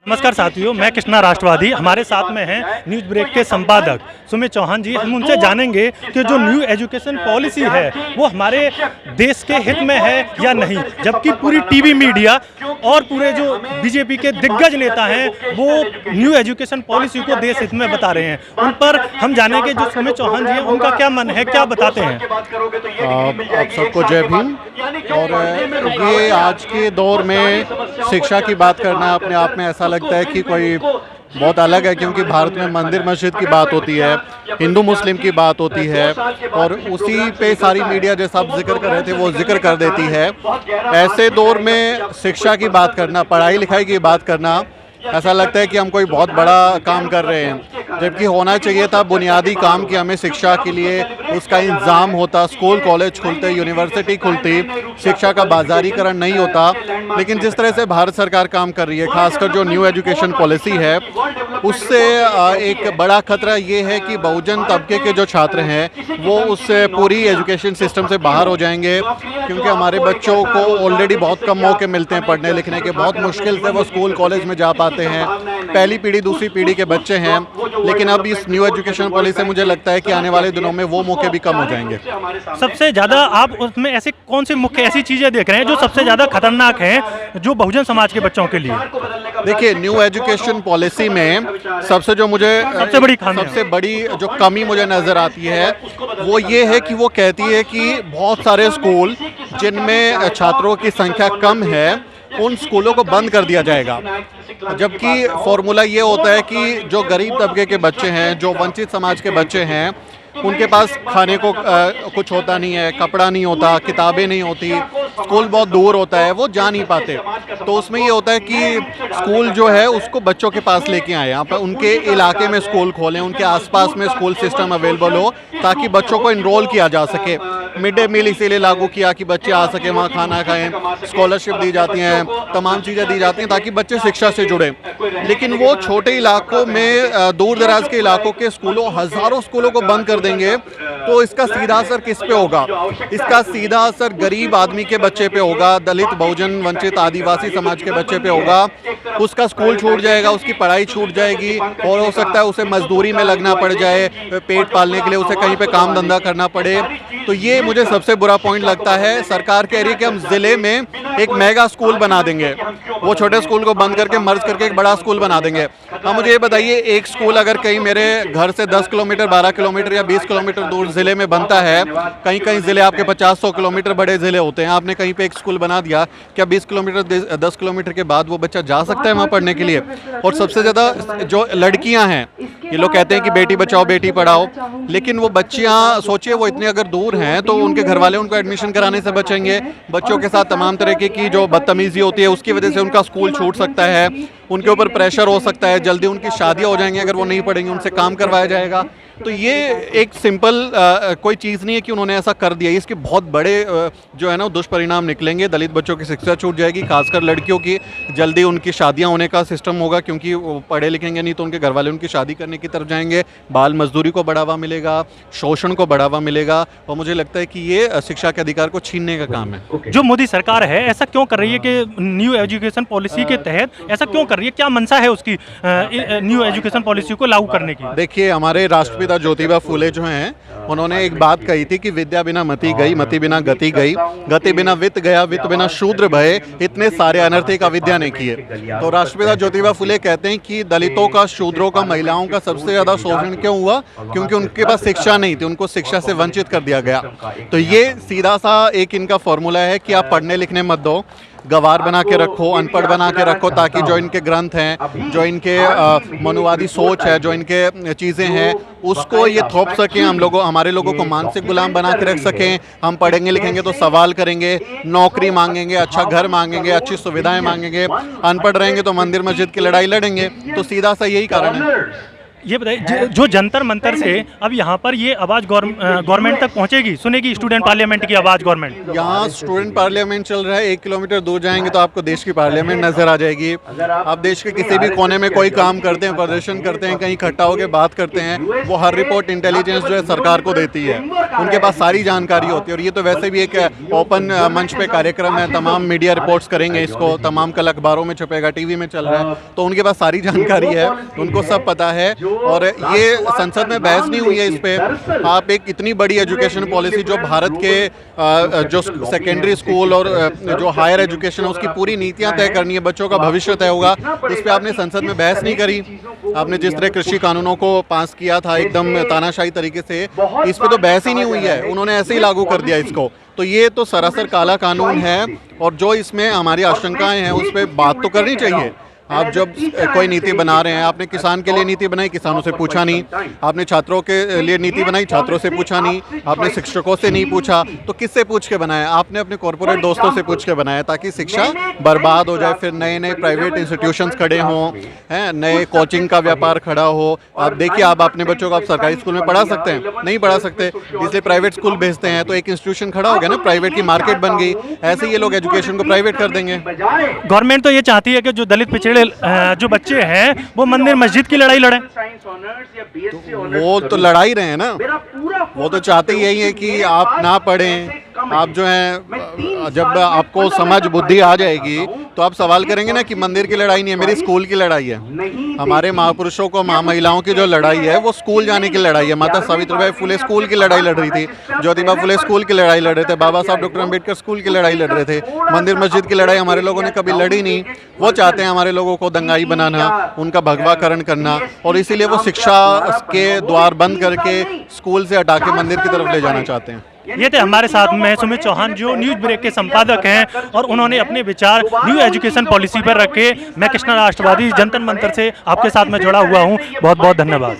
नमस्कार साथियों, मैं कृष्णा राष्ट्रवादी। हमारे साथ में हैं न्यूज़ ब्रेक के संपादक सुमित चौहान जी। हम उनसे जानेंगे कि जो न्यू एजुकेशन पॉलिसी है वो हमारे देश के हित में है या नहीं, जबकि पूरी टीवी मीडिया और पूरे जो बीजेपी के दिग्गज नेता हैं वो न्यू एजुकेशन पॉलिसी को देश हित में बता रहे हैं। उन पर हम जानेंगे जो सुमित चौहान जी हैं उनका क्या मन है, क्या बताते हैं। आप सबको जय भीम। और ये आज के दौर में शिक्षा की बात करना अपने आप में ऐसा लगता है कि कोई बहुत अलग है, क्योंकि भारत में मंदिर मस्जिद की बात होती है, हिंदू मुस्लिम की बात होती है और उसी पे सारी मीडिया जैसा आप जिक्र कर रहे थे वो जिक्र कर देती है। ऐसे दौर में शिक्षा की बात करना, पढ़ाई लिखाई की बात करना, ऐसा लगता है कि हम कोई बहुत बड़ा काम कर रहे हैं, जबकि होना चाहिए था बुनियादी काम कि हमें शिक्षा के लिए उसका इंतजाम होता, स्कूल कॉलेज खुलते, यूनिवर्सिटी खुलती, शिक्षा का बाजारीकरण नहीं होता। लेकिन जिस तरह से भारत सरकार काम कर रही है, खासकर जो न्यू एजुकेशन पॉलिसी है, उससे एक बड़ा खतरा ये है कि बहुजन तबके के जो छात्र हैं वो उस पूरी एजुकेशन सिस्टम से बाहर हो जाएंगे, क्योंकि हमारे बच्चों को ऑलरेडी बहुत कम मौके मिलते हैं पढ़ने लिखने के, बहुत मुश्किल से वो स्कूल कॉलेज में जा पाते हैं। पहली पीढ़ी दूसरी पीढ़ी के बच्चे हैं, लेकिन अब इस न्यू एजुकेशन पॉलिसी से मुझे लगता है कि आने वाले दिनों में वो मौके भी कम हो जाएंगे। सबसे ज़्यादा आप उसमें ऐसे कौन सी मुख्य ऐसी चीज़ें देख रहे हैं जो सबसे ज़्यादा खतरनाक हैं जो बहुजन समाज के बच्चों के लिए? देखिए, न्यू एजुकेशन पॉलिसी में सबसे बड़ी जो कमी मुझे नज़र आती है वो ये है कि वो कहती है कि बहुत सारे स्कूल जिनमें छात्रों की संख्या कम है उन स्कूलों को बंद कर दिया जाएगा, जबकि फॉर्मूला ये होता है कि जो गरीब तबके के बच्चे हैं, जो वंचित समाज के बच्चे हैं, उनके पास खाने को कुछ होता नहीं है, कपड़ा नहीं होता, किताबें नहीं होती, स्कूल बहुत दूर होता है, वो जा नहीं पाते। तो उसमें ये होता है कि स्कूल जो है उसको बच्चों के पास लेके आए, यहाँ पर उनके इलाके में स्कूल खोलें, उनके आसपास में स्कूल सिस्टम अवेलेबल हो ताकि बच्चों को इनरोल किया जा सके। मिड डे मील इसीलिए लागू किया कि बच्चे आ सकें, वहाँ खाना खाएं, स्कॉलरशिप दी जाती हैं, तमाम चीज़ें दी जाती हैं ताकि बच्चे शिक्षा से जुड़ें। लेकिन वो छोटे इलाकों में, दूर दराज के इलाकों के स्कूलों, हज़ारों स्कूलों को बंद कर देंगे, तो इसका सीधा असर किस पे होगा? इसका सीधा असर गरीब आदमी के बच्चे पे होगा, दलित, बहुजन, वंचित, आदिवासी समाज के बच्चे पे होगा। उसका स्कूल छूट जाएगा, उसकी पढ़ाई छूट जाएगी और हो सकता है उसे मजदूरी में लगना पड़ जाए, पेट पालने के लिए उसे कहीं पे काम धंधा करना पड़े। तो ये मुझे सबसे बुरा पॉइंट लगता है। सरकार कह रही है कि हम ज़िले में एक मेगा स्कूल बना देंगे, वो छोटे स्कूल को बंद करके मर्ज करके एक बड़ा स्कूल बना देंगे। हाँ, मुझे ये बताइए, एक स्कूल अगर कहीं मेरे घर से 10 किलोमीटर, 12 किलोमीटर या 20 किलोमीटर दूर ज़िले में बनता है, कहीं कहीं ज़िले आपके 50-100 किलोमीटर बड़े ज़िले होते हैं, आपने कहीं पे एक स्कूल बना दिया, क्या 20 किलोमीटर 10 किलोमीटर के बाद वो बच्चा जा सकता है वहाँ पढ़ने के लिए? और सबसे ज़्यादा जो लड़कियाँ हैं, ये लोग कहते हैं कि बेटी बचाओ बेटी पढ़ाओ, लेकिन वो बच्चियाँ, सोचिए, वो इतनी अगर दूर हैं तो उनके घर वाले उनको एडमिशन कराने से बचेंगे। बच्चों के साथ तमाम तरीके की जो बदतमीजी होती है उसकी वजह से उनका स्कूल छूट सकता है, उनके ऊपर प्रेशर हो सकता है, जल्दी उनकी शादियाँ हो जाएंगी अगर वो नहीं पढ़ेंगे, उनसे काम करवाया जाएगा। तो ये एक सिंपल कोई चीज़ नहीं है कि उन्होंने ऐसा कर दिया, इसके बहुत बड़े जो है ना दुष्परिणाम निकलेंगे। दलित बच्चों की शिक्षा छूट जाएगी, खासकर लड़कियों की जल्दी उनकी शादियां होने का सिस्टम होगा, क्योंकि वो पढ़े लिखेंगे नहीं तो उनके घर वाले उनकी शादी करने की तरफ जाएंगे। बाल मजदूरी को बढ़ावा मिलेगा, शोषण को बढ़ावा मिलेगा, और मुझे लगता है कि ये शिक्षा के अधिकार को छीनने का काम है। जो मोदी सरकार है ऐसा क्यों कर रही है कि न्यू एजुकेशन पॉलिसी के तहत ऐसा क्यों कर रही है? क्या मंशा है उसकी न्यू एजुकेशन पॉलिसी को लागू करने की? देखिए, हमारे राष्ट्रपिता ज्योतिबा फूले जो हैं, उन्होंने एक बात कही थी कि विद्या बिना मति गई, मति बिना गति गई, गति बिना वित्त गया, वित्त बिना शूद्र भये, इतने सारे अनर्थ एक अविद्या ने किए। तो राष्ट्रपिता ज्योतिबा फूले कहते हैं कि दलितों का, शूद्रों का, महिलाओं का सबसे ज्यादा शोषण क्यों हुआ? क्योंकि उनके पास शिक्षा नहीं थी, उनको शिक्षा से वंचित कर दिया गया। तो ये सीधा सा एक इनका फॉर्मूला है कि आप पढ़ने लिखने मत दो, गवार बना के रखो, अनपढ़ बना के रखो, ताकि जो इनके ग्रंथ हैं, जो इनके मनुवादी सोच है, जो इनके चीज़ें हैं, उसको ये थोप सकें, हमारे लोगों को मानसिक गुलाम बना के रख सकें। हम पढ़ेंगे लिखेंगे तो सवाल करेंगे, नौकरी मांगेंगे, अच्छा घर मांगेंगे, अच्छी सुविधाएं मांगेंगे, अनपढ़ रहेंगे तो मंदिर मस्जिद की लड़ाई लड़ेंगे। तो सीधा सा यही कारण है। ये बताइए, जो जंतर मंतर से अब यहाँ पर ये आवाज़ गवर्नमेंट तक पहुँचेगी, सुनेगी स्टूडेंट पार्लियामेंट की आवाज़ गवर्नमेंट? यहाँ स्टूडेंट पार्लियामेंट चल रहा है, 1 किलोमीटर दूर जाएंगे तो आपको देश की पार्लियामेंट नजर आ जाएगी। आप देश के किसी भी कोने में कोई काम करते हैं, प्रदर्शन करते हैं, कहीं इकट्ठा होकर बात करते हैं, वो हर रिपोर्ट इंटेलिजेंस जो है सरकार को देती है, उनके पास सारी जानकारी होती है। और ये तो वैसे भी एक ओपन मंच पे कार्यक्रम है, तमाम मीडिया रिपोर्ट्स करेंगे इसको, तमाम कल अखबारों में छपेगा, टीवी में चल रहा है, तो उनके पास सारी जानकारी है, उनको सब पता है। और ये संसद में बहस नहीं हुई है इस पे। आप एक इतनी बड़ी एजुकेशन पॉलिसी जो भारत के जो सेकेंडरी स्कूल और जो हायर एजुकेशन है उसकी पूरी नीतियां तय करनी है, बच्चों का भविष्य तय होगा, इस पे आपने संसद में बहस नहीं करी। आपने जिस तरह कृषि कानूनों को पास किया था एकदम तानाशाही तरीके से, इस पे तो बहस ही नहीं हुई है, उन्होंने ऐसे ही लागू कर दिया इसको। तो ये तो सरासर काला कानून है, और जो इसमें हमारी आशंकाएं हैं उस पर बात तो करनी चाहिए। आप जब कोई नीति बना रहे हैं, आपने किसान के लिए नीति बनाई, किसानों से पूछा नहीं, आपने छात्रों के लिए नीति बनाई, छात्रों से पूछा नहीं, आपने शिक्षकों से नहीं पूछा, तो किससे पूछ के बनाया? आपने अपने कॉर्पोरेट दोस्तों से पूछ के बनाया, ताकि शिक्षा बर्बाद हो जाए, फिर नए नए प्राइवेट इंस्टीट्यूशंस खड़े हों, हैं, नए कोचिंग का व्यापार खड़ा हो। आप देखिए, आप अपने बच्चों को आप सरकारी स्कूल में पढ़ा सकते हैं? नहीं पढ़ा सकते, इसलिए प्राइवेट स्कूल भेजते हैं, तो एक इंस्टीट्यूशन खड़ा हो गया ना, प्राइवेट की मार्केट बन गई। ऐसे ये लोग एजुकेशन को प्राइवेट कर देंगे। गवर्नमेंट तो ये चाहती है कि जो दलित पिछड़े जो बच्चे हैं वो मंदिर मस्जिद की लड़ाई लड़ें। वो तो लड़ाई रहे हैं ना, वो तो चाहते यही है कि आप ना पढ़ें। आप जो है, जब आपको समझ बुद्धि आ जाएगी तो आप सवाल करेंगे ना कि मंदिर की लड़ाई नहीं है, मेरी स्कूल की लड़ाई है। हमारे महापुरुषों को, महिलाओं की जो लड़ाई है वो स्कूल जाने की लड़ाई है। माता सावित्रीबाई फुले स्कूल की लड़ाई लड़ रही थी, ज्योतिबा फुले स्कूल की लड़ाई लड़ रहे थे, बाबा साहब डॉक्टर अम्बेडकर स्कूल की लड़ाई लड़ रहे थे। मंदिर मस्जिद की लड़ाई हमारे लोगों ने कभी लड़ी नहीं। वो चाहते हैं हमारे लोगों को दंगाई बनाना, उनका भगवाकरण करना, और इसीलिए वो शिक्षा के द्वार बंद करके स्कूल से हटा के मंदिर की तरफ ले जाना चाहते हैं। ये थे हमारे साथ में सुमित चौहान, जो न्यूज़ ब्रेक के संपादक हैं, और उन्होंने अपने विचार न्यू एजुकेशन पॉलिसी पर रखे। मैं कृष्णा राष्ट्रवादी जंतर मंतर से आपके साथ में जुड़ा हुआ हूँ। बहुत बहुत धन्यवाद।